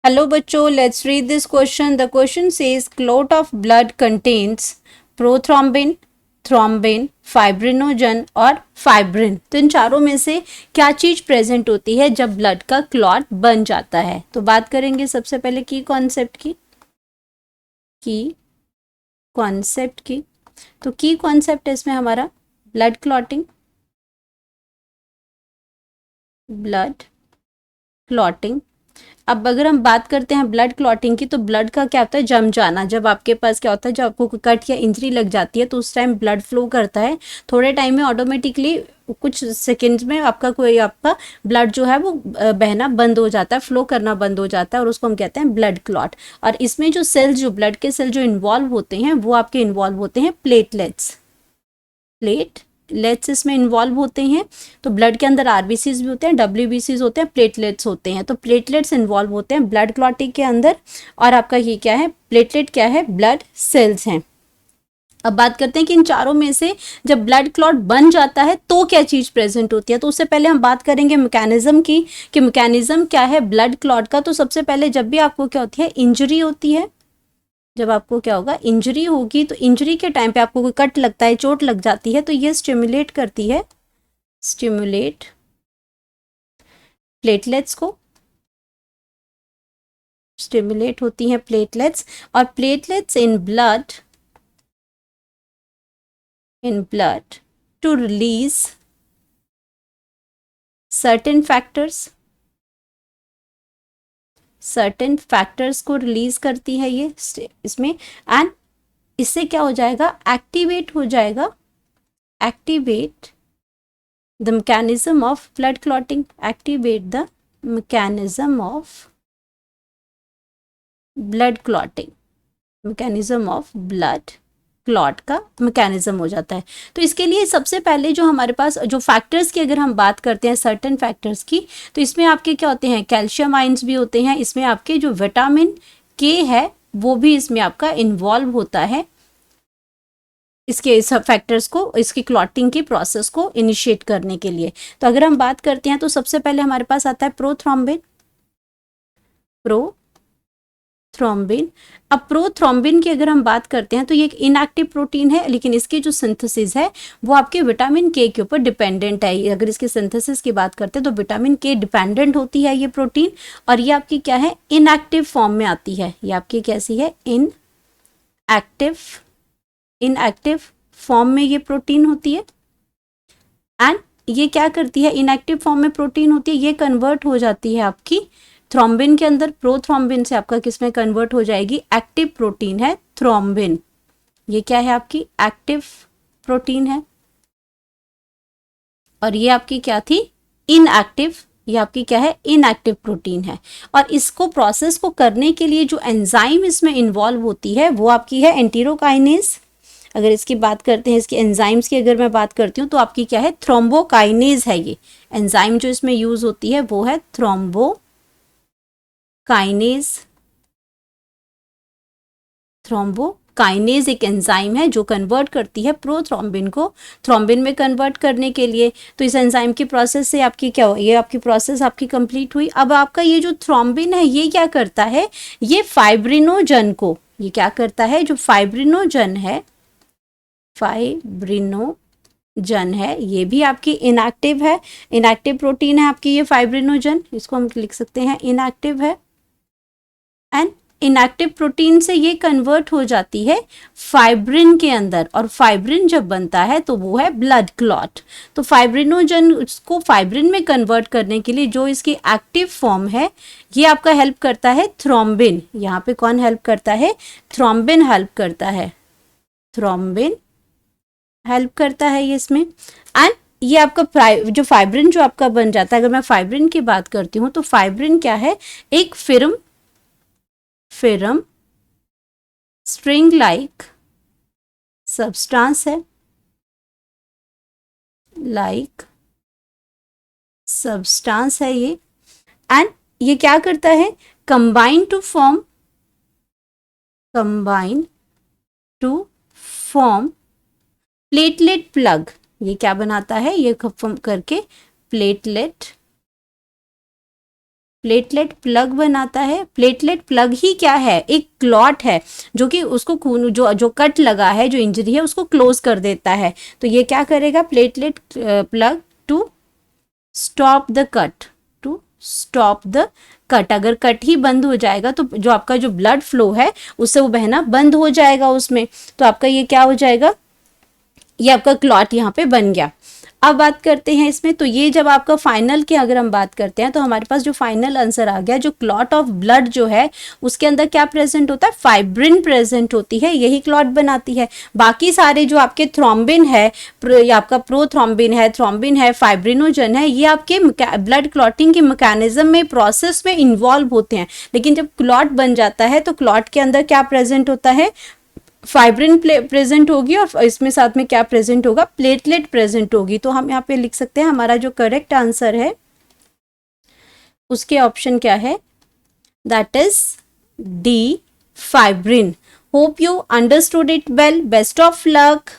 Hello बच्चों, let's read this question. The question says clot of blood contains prothrombin, thrombin, fibrinogen और fibrin. तो इन चारों में से क्या चीज प्रेजेंट होती है जब ब्लड का क्लॉट बन जाता है? तो बात करेंगे सबसे पहले की कॉन्सेप्ट की। तो की कॉन्सेप्ट है इसमें हमारा ब्लड क्लॉटिंग। अब अगर हम बात करते हैं ब्लड क्लॉटिंग की, तो ब्लड का क्या होता है? जम जाना। जब आपके पास क्या होता है, जब आपको कट या इंजरी लग जाती है तो उस टाइम ब्लड फ्लो करता है। थोड़े टाइम में ऑटोमेटिकली कुछ सेकंड्स में आपका ब्लड जो है वो बहना बंद हो जाता है, फ्लो करना बंद हो जाता है, और उसको हम कहते हैं ब्लड क्लॉट। और इसमें जो सेल्स, जो ब्लड के सेल जो इन्वॉल्व होते हैं, वो आपके इन्वॉल्व होते हैं प्लेटलेट्स इसमें इन्वॉल्व होते हैं। तो ब्लड के अंदर आरबीसीज भी होते हैं, डब्ल्यूबीसीज होते हैं, प्लेटलेट्स होते हैं। तो प्लेटलेट्स इन्वॉल्व होते हैं ब्लड क्लॉटिंग के अंदर। और आपका ये क्या है? प्लेटलेट क्या है? ब्लड सेल्स हैं। अब बात करते हैं कि इन चारों में से जब ब्लड क्लॉट बन जाता है तो क्या चीज प्रेजेंट होती है। तो उससे पहले हम बात करेंगे मैकेनिज्म की, कि मैकेनिज्म क्या है ब्लड क्लॉट का। तो सबसे पहले जब भी आपको क्या होती है? इंजरी होती है। जब आपको क्या होगा? इंजरी होगी। तो इंजरी के टाइम पे आपको कोई कट लगता है, चोट लग जाती है, तो ये स्टिमुलेट प्लेटलेट्स को। स्टिमुलेट होती हैं प्लेटलेट्स, और platelets in blood to release certain factors को रिलीज करती है ये इसमें। एंड इससे क्या हो जाएगा? Activate the mechanism of blood clotting. Activate the mechanism of blood clot का मैकेनिज्म हो जाता है। तो इसके लिए सबसे पहले जो हमारे पास जो फैक्टर्स की अगर हम बात करते हैं, सर्टेन फैक्टर्स की, तो इसमें आपके क्या होते हैं? कैल्शियम आयंस भी होते हैं। इसमें आपके जो विटामिन के है वो भी इसमें आपका इन्वॉल्व होता है, इसके सब फैक्टर्स को, इसकी क्लॉटिंग की प्रोसेस को इनिशिएट करने के लिए। तो अगर हम बात करते हैं तो सबसे पहले हमारे पास आता है प्रोथ्रोम्बिन। अब प्रोथ्रोम्बिन की अगर हम बात करते हैं तो ये एक इनएक्टिव प्रोटीन है, लेकिन इसकी जो सिंथेसिस है वो आपके विटामिन के ऊपर डिपेंडेंट है। अगर इसकी सिंथेसिस की बात करते हैं तो विटामिन के डिपेंडेंट होती है ये प्रोटीन, और ये आपकी क्या है? इनएक्टिव फॉर्म में आती है। ये आपकी कैसी है? इनएक्टिव फॉर्म में ये प्रोटीन होती है। एंड ये क्या करती है? इनएक्टिव फॉर्म में प्रोटीन होती है, ये कन्वर्ट हो जाती है आपकी थ्रोम्बिन के अंदर। प्रोथ्रोम्बिन से आपका किसमें कन्वर्ट हो जाएगी? एक्टिव प्रोटीन है थ्रोम्बिन। ये क्या है? आपकी एक्टिव प्रोटीन है। और ये आपकी क्या थी? इनएक्टिव। ये आपकी क्या है? इनएक्टिव प्रोटीन है। और इसको प्रोसेस को करने के लिए जो एंजाइम इसमें इन्वॉल्व होती है वो आपकी है एंटीरोकाइनेज। अगर इसकी बात करते हैं, इसके एंजाइम्स की अगर मैं बात करती हूँ, तो आपकी क्या है? थ्रोम्बोकाइनेज है। ये एंजाइम जो इसमें यूज होती है वो है थ्रोम्बोकाइनेज एक एंजाइम है जो कन्वर्ट करती है प्रोथ्रोम्बिन को थ्रोम्बिन में कन्वर्ट करने के लिए। तो इस एंजाइम की प्रोसेस से आपकी क्या हो? ये आपकी प्रोसेस आपकी कंप्लीट हुई। अब आपका ये जो थ्रोम्बिन है ये क्या करता है? ये फाइब्रिनोजन को, ये क्या करता है? जो फाइब्रिनोजन है ये भी आपकी इनएक्टिव है, इनएक्टिव प्रोटीन है आपकी ये फाइब्रिनोजन। इसको हम लिख सकते हैं इनएक्टिव है। एंड इनएक्टिव प्रोटीन से ये कन्वर्ट हो जाती है फाइब्रिन के अंदर, और फाइब्रिन जब बनता है तो वो है ब्लड क्लॉट। तो फाइब्रिनोजन उसको फाइब्रिन में कन्वर्ट करने के लिए जो इसकी एक्टिव फॉर्म है ये आपका हेल्प करता है थ्रोम्बिन। यहाँ पे कौन हेल्प करता है? थ्रोम्बिन हेल्प करता है ये इसमें। एंड ये आपका जो फाइब्रिन जो आपका बन जाता है, अगर मैं फाइब्रिन की बात करती हूँ तो फाइब्रिन क्या है? एक फिरम स्ट्रिंग लाइक सब्सटेंस है, ये। एंड ये क्या करता है? Combine to form platelet plug. ये क्या बनाता है? ये करके प्लेटलेट प्लेटलेट प्लग बनाता है। प्लेटलेट प्लग ही क्या है, एक क्लॉट है जो कि उसको खून जो कट लगा है, जो इंजरी है उसको क्लोज कर देता है। तो ये क्या करेगा, platelet plug to stop the cut, to stop the cut. अगर कट ही बंद हो जाएगा तो जो आपका जो ब्लड फ्लो है उससे वो बहना बंद हो जाएगा उसमें, तो आपका ये क्या हो जाएगा, ये आपका क्लॉट यहाँ पे बन गया। अब बात करते हैं इसमें, तो ये जब आपका फाइनल की अगर हम बात करते हैं तो हमारे पास जो फाइनल आंसर आ गया, जो क्लॉट ऑफ ब्लड जो है उसके अंदर क्या प्रेजेंट होता है, फाइब्रिन प्रेजेंट होती है, यही क्लॉट बनाती है। बाकी सारे जो आपके थ्रोम्बिन है, या आपका थ्रोम्बिन है, फाइब्रिनोजन है, ये आपके ब्लड क्लॉटिंग के मैकेनिज्म में, प्रोसेस में इन्वॉल्व होते हैं। लेकिन जब क्लॉट बन जाता है तो क्लॉट के अंदर क्या प्रेजेंट होता है, फाइब्रिन प्रेजेंट होगी, और इसमें साथ में क्या प्रेजेंट होगा, प्लेटलेट प्रेजेंट होगी। तो हम यहाँ पे लिख सकते हैं हमारा जो करेक्ट आंसर है उसके ऑप्शन क्या है, that is D, fibrin. Hope you understood it well, best of luck.